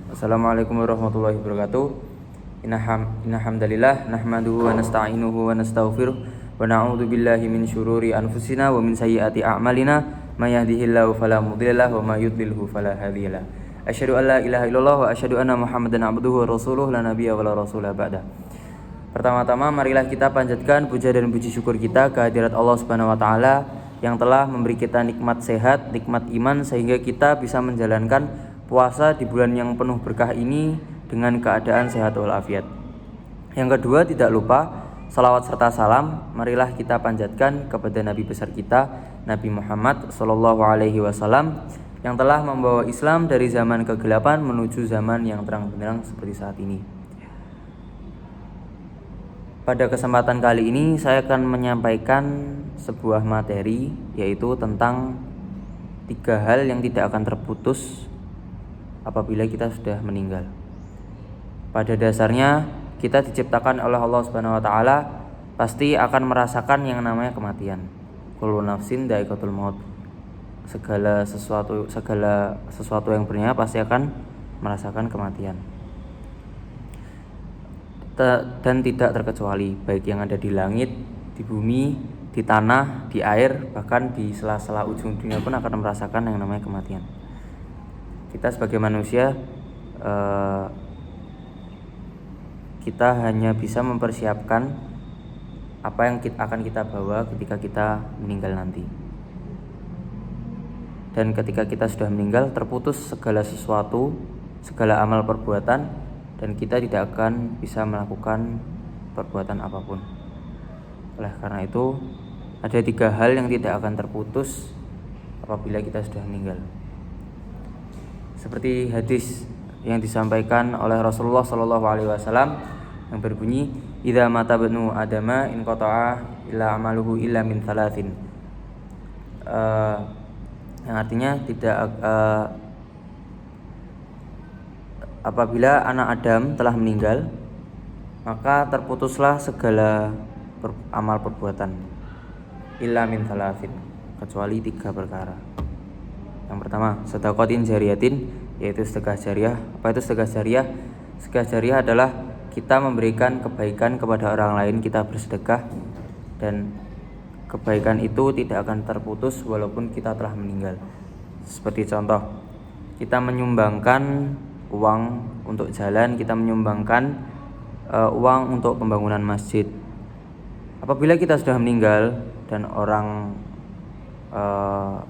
Assalamualaikum warahmatullahi wabarakatuh. Inna hamdalillah nahmaduhu wa nasta'inuhu wa nastaghfiruh wa na'udzu billahi min syururi anfusina wa min sayyiati a'malina may yahdihillahu fala mudhillalah wa may yudlilhu fala hadiyalah. Asyhadu an la ilaha illallah wa asyhadu anna Muhammadan abduhu wa rasuluh la nabiyya wa la rasula ba'da. Pertama-tama marilah kita panjatkan puja dan puji syukur kita kehadirat Allah Subhanahu wa taala yang telah memberi kita nikmat sehat, nikmat iman sehingga kita bisa menjalankan puasa di bulan yang penuh berkah ini dengan keadaan sehat walafiat. Yang kedua, tidak lupa salawat serta salam marilah kita panjatkan kepada Nabi besar kita, Nabi Muhammad sallallahu alaihi wasallam yang telah membawa Islam dari zaman kegelapan menuju zaman yang terang benderang seperti saat ini. Pada kesempatan kali ini saya akan menyampaikan sebuah materi, yaitu tentang 3 hal yang tidak akan terputus apabila kita sudah meninggal. Pada dasarnya kita diciptakan oleh Allah Subhanahu wa taala pasti akan merasakan yang namanya kematian. Kullu nafsin dha'iqatul maut. Segala sesuatu yang bernyawa pasti akan merasakan kematian. Dan tidak terkecuali, baik yang ada di langit, di bumi, di tanah, di air, bahkan di sela-sela ujung dunia pun akan merasakan yang namanya kematian. Kita sebagai manusia kita hanya bisa mempersiapkan apa yang akan kita bawa ketika kita meninggal nanti. Dan ketika kita sudah meninggal, terputus segala sesuatu, segala amal perbuatan, dan kita tidak akan bisa melakukan perbuatan apapun. Oleh karena itu, ada 3 hal yang tidak akan terputus apabila kita sudah meninggal. Seperti hadis yang disampaikan oleh Rasulullah SAW yang berbunyi, "Idza mata banu adama in qata'a illa amaluhu illa min thalathin." Yang artinya apabila anak Adam telah meninggal, maka terputuslah segala amal perbuatan illa min thalathin, kecuali 3 perkara. Yang pertama, sedaqatin jariyatin, yaitu sedekah jariah. Apa itu sedekah jariah? Sedekah jariah adalah kita memberikan kebaikan kepada orang lain, kita bersedekah, dan kebaikan itu tidak akan terputus walaupun kita telah meninggal. Seperti contoh, kita menyumbangkan uang untuk jalan, kita menyumbangkan uang untuk pembangunan masjid. Apabila kita sudah meninggal dan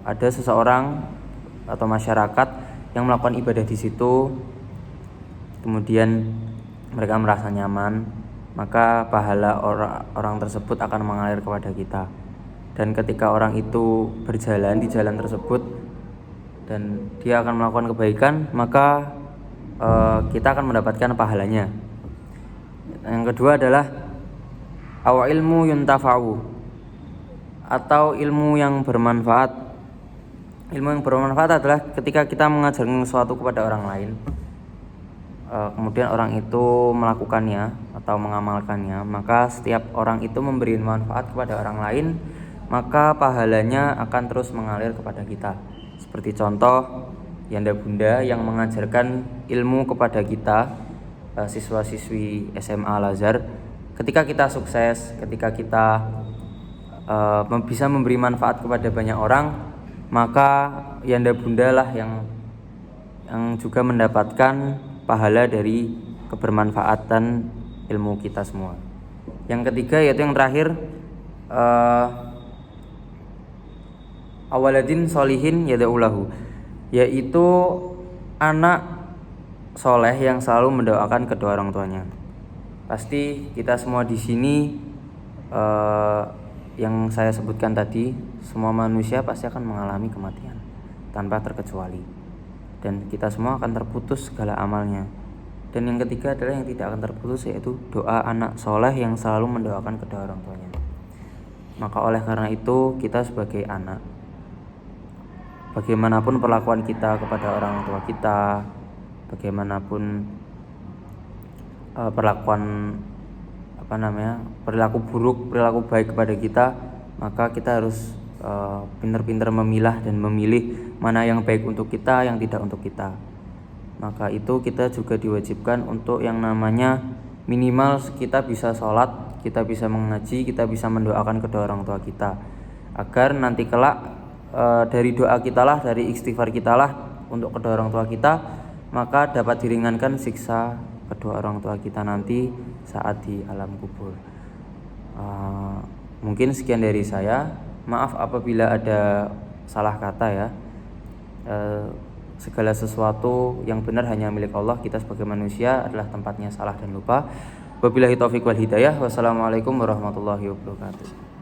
ada seseorang atau masyarakat yang melakukan ibadah di situ, kemudian mereka merasa nyaman, maka pahala orang tersebut akan mengalir kepada kita. Dan ketika orang itu berjalan di jalan tersebut dan dia akan melakukan kebaikan, maka kita akan mendapatkan pahalanya. Yang kedua adalah aw ilmu yuntafa'u, atau ilmu yang bermanfaat. Ilmu yang bermanfaat adalah ketika kita mengajarkan sesuatu kepada orang lain, kemudian orang itu melakukannya atau mengamalkannya, maka setiap orang itu memberi manfaat kepada orang lain, maka pahalanya akan terus mengalir kepada kita. Seperti contoh Yanda Bunda yang mengajarkan ilmu kepada kita, siswa-siswi SMA Al-Azhar. Ketika kita sukses, ketika kita bisa memberi manfaat kepada banyak orang, maka Yanda Bunda lah yang juga mendapatkan pahala dari kebermanfaatan ilmu kita semua. Yang ketiga, yaitu yang terakhir, awaladin solihin yada'ulahu, yaitu anak soleh yang selalu mendoakan kedua orang tuanya. Pasti kita semua di sini yang saya sebutkan tadi, semua manusia pasti akan mengalami kematian tanpa terkecuali, dan kita semua akan terputus segala amalnya. Dan yang ketiga adalah yang tidak akan terputus, yaitu doa anak soleh yang selalu mendoakan kedua orang tuanya. Maka oleh karena itu, kita sebagai anak, bagaimanapun perlakuan kita kepada orang tua kita, bagaimanapun perilaku buruk, perilaku baik kepada kita, maka kita harus pintar-pintar memilah dan memilih mana yang baik untuk kita, yang tidak untuk kita. maka itu kita juga diwajibkan untuk yang namanya minimal kita bisa sholat, kita bisa mengaji, kita bisa mendoakan kedua orang tua kita, agar nanti kelak dari doa kita lah, dari istighfar kita lah untuk kedua orang tua kita, maka dapat diringankan siksa kedua orang tua kita nanti saat di alam kubur. Mungkin sekian dari saya. Maaf apabila ada salah kata ya. Segala sesuatu yang benar hanya milik Allah, kita sebagai manusia adalah tempatnya salah dan lupa. Wabillahi taufiq wal hidayah. Wassalamualaikum warahmatullahi wabarakatuh.